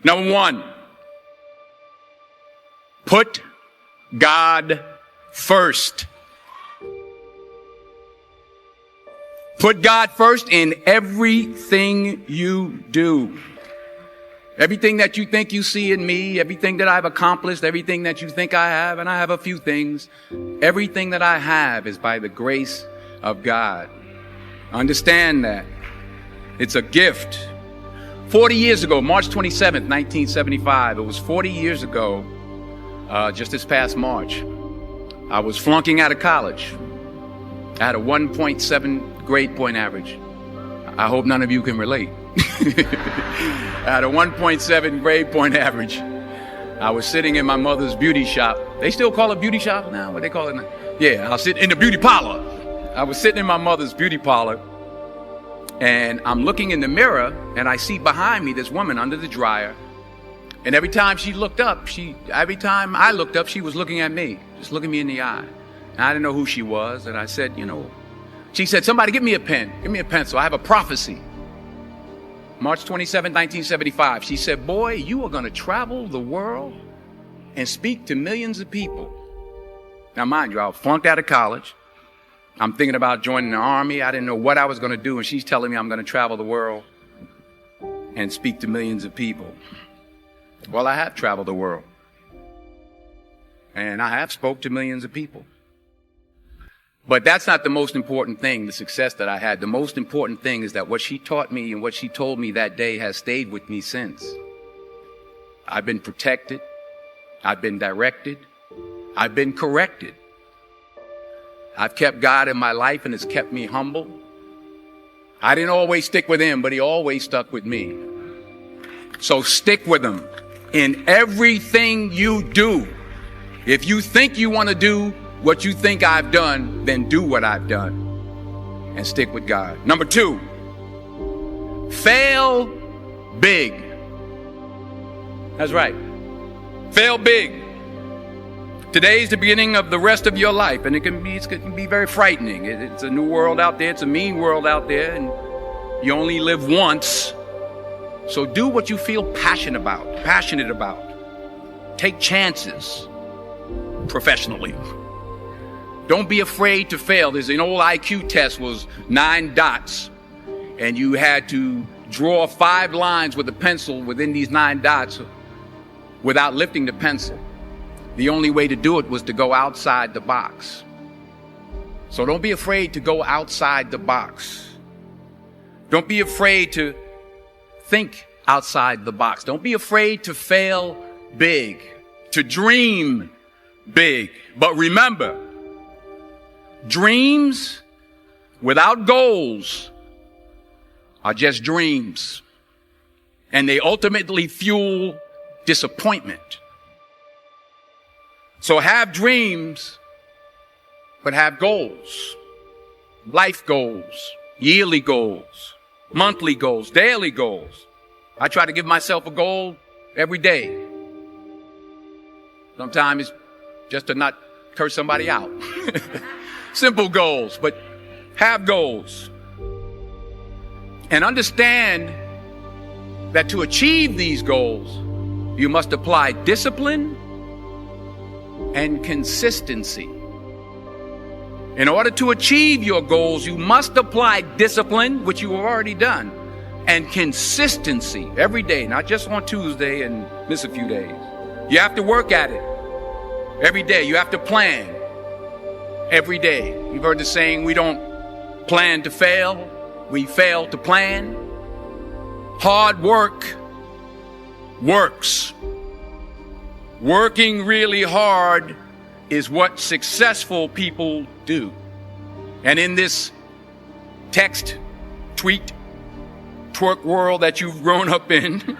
Number one, put God first. Put God first in everything you do. Everything that you think you see in me, everything that I've accomplished, everything that you think I have, and I have a few things, everything that I have is by the grace of God. Understand that. It's a gift. 40 years ago, March 27th, 1975, it was 40 years ago, just this past March, I was flunking out of college. I had a 1.7 grade point average. I hope none of you can relate. I had a 1.7 grade point average. I was sitting in my mother's beauty shop. They still call it beauty shop now? What they call it now? Yeah, I was sitting in the beauty parlor. I was sitting in my mother's beauty parlor, and I'm looking in the mirror, and I see behind me this woman under the dryer. And every time I looked up, she was looking at me, just looking me in the eye. And I didn't know who she was. And I said, she said, somebody give me a pen, give me a pencil. I have a prophecy. March 27, 1975. She said, boy, you are going to travel the world and speak to millions of people. Now, mind you, I was flunked out of college. I'm thinking about joining the army. I didn't know what I was going to do. And she's telling me I'm going to travel the world and speak to millions of people. Well, I have traveled the world. And I have spoke to millions of people. But that's not the most important thing, the success that I had. The most important thing is that what she taught me and what she told me that day has stayed with me since. I've been protected. I've been directed. I've been corrected. I've kept God in my life, and it's kept me humble. I didn't always stick with him, but he always stuck with me. So stick with him in everything you do. If you think you want to do what you think I've done, then do what I've done and stick with God. Number two, fail big. That's right. Fail big. Today's the beginning of the rest of your life, and it can be very frightening. It's a new world out there. It's a mean world out there, and you only live once. So do what you feel passionate about. Take chances professionally. Don't be afraid to fail. There's an old IQ test, was 9 dots, and you had to draw 5 lines with a pencil within these 9 dots without lifting the pencil. The only way to do it was to go outside the box. So don't be afraid to go outside the box. Don't be afraid to think outside the box. Don't be afraid to fail big, to dream big. But remember, dreams without goals are just dreams, and they ultimately fuel disappointment. So have dreams, but have goals. Life goals, yearly goals, monthly goals, daily goals. I try to give myself a goal every day. Sometimes it's just to not curse somebody out. Simple goals, but have goals. And understand that to achieve these goals, you must apply discipline and consistency. In order to achieve your goals, you must apply discipline, which you have already done, and consistency every day, not just on Tuesday and miss a few days. You have to work at it every day. You have to plan every day. You've heard the saying, we don't plan to fail, we fail to plan. Hard work works. Working really hard is what successful people do. And in this text, tweet, twerk world that you've grown up in,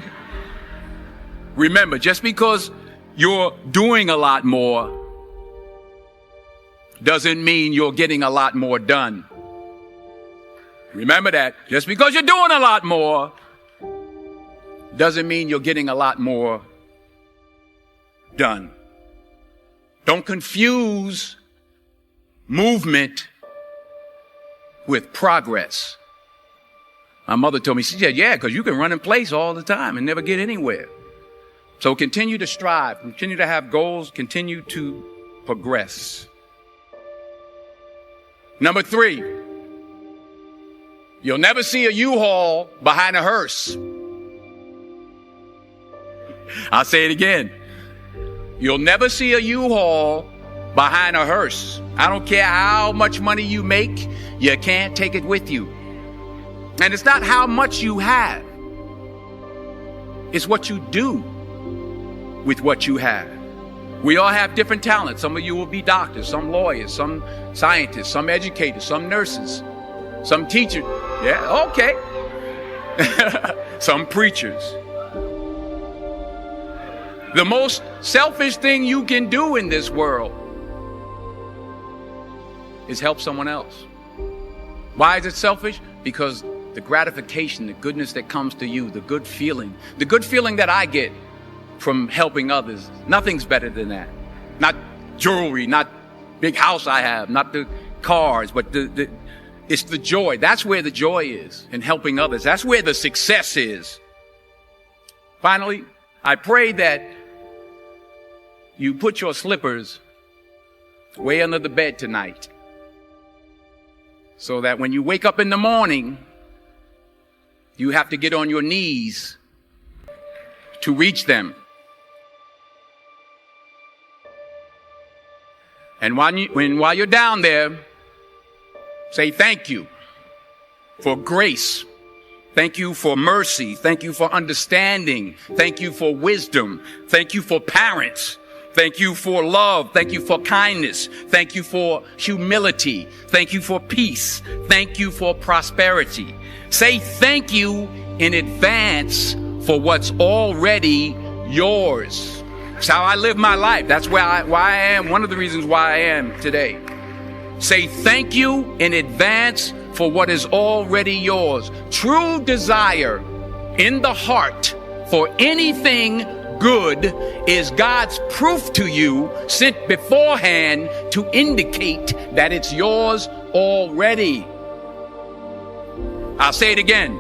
remember, just because you're doing a lot more doesn't mean you're getting a lot more done. Remember that. Just because you're doing a lot more doesn't mean you're getting a lot more done. Don't confuse movement with progress. My mother told me, she said, yeah, because you can run in place all the time and never get anywhere. So continue to strive, continue to have goals, continue to progress. Number 3, you'll never see a U-Haul behind a hearse. I'll say it again. You'll never see a U-Haul behind a hearse. I don't care how much money you make, you can't take it with you. And it's not how much you have. It's what you do with what you have. We all have different talents. Some of you will be doctors, some lawyers, some scientists, some educators, some nurses, some teachers. Yeah, okay. Some preachers. The most selfish thing you can do in this world is help someone else. Why is it selfish? Because the gratification, the goodness that comes to you, the good feeling that I get from helping others, nothing's better than that. Not jewelry, not big house I have, not the cars, but it's the joy. That's where the joy is, in helping others. That's where the success is. Finally, I pray that you put your slippers way under the bed tonight, so that when you wake up in the morning, you have to get on your knees to reach them. And while you're down there, say thank you for grace. Thank you for mercy. Thank you for understanding. Thank you for wisdom. Thank you for parents. Thank you for love. Thank you for kindness. Thank you for humility. Thank you for peace. Thank you for prosperity. Say thank you in advance for what's already yours. That's how I live my life. That's why I am. One of the reasons why I am today. Say thank you in advance for what is already yours. True desire in the heart for anything good is God's proof to you, sent beforehand to indicate that it's yours already. I'll say it again.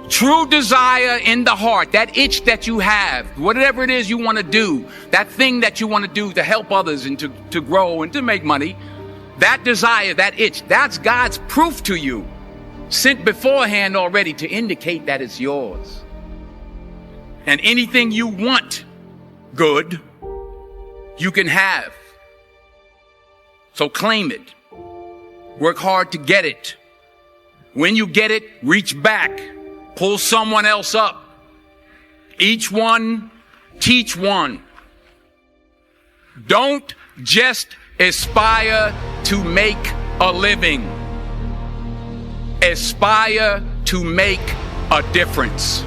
True desire in the heart, that itch that you have, whatever it is you want to do, that thing that you want to do to help others and to grow and to make money, that desire, that itch, that's God's proof to you, sent beforehand already to indicate that it's yours. And anything you want good, you can have. So claim it. Work hard to get it. When you get it, reach back. Pull someone else up. Each one, teach one. Don't just aspire to make a living. Aspire to make a difference.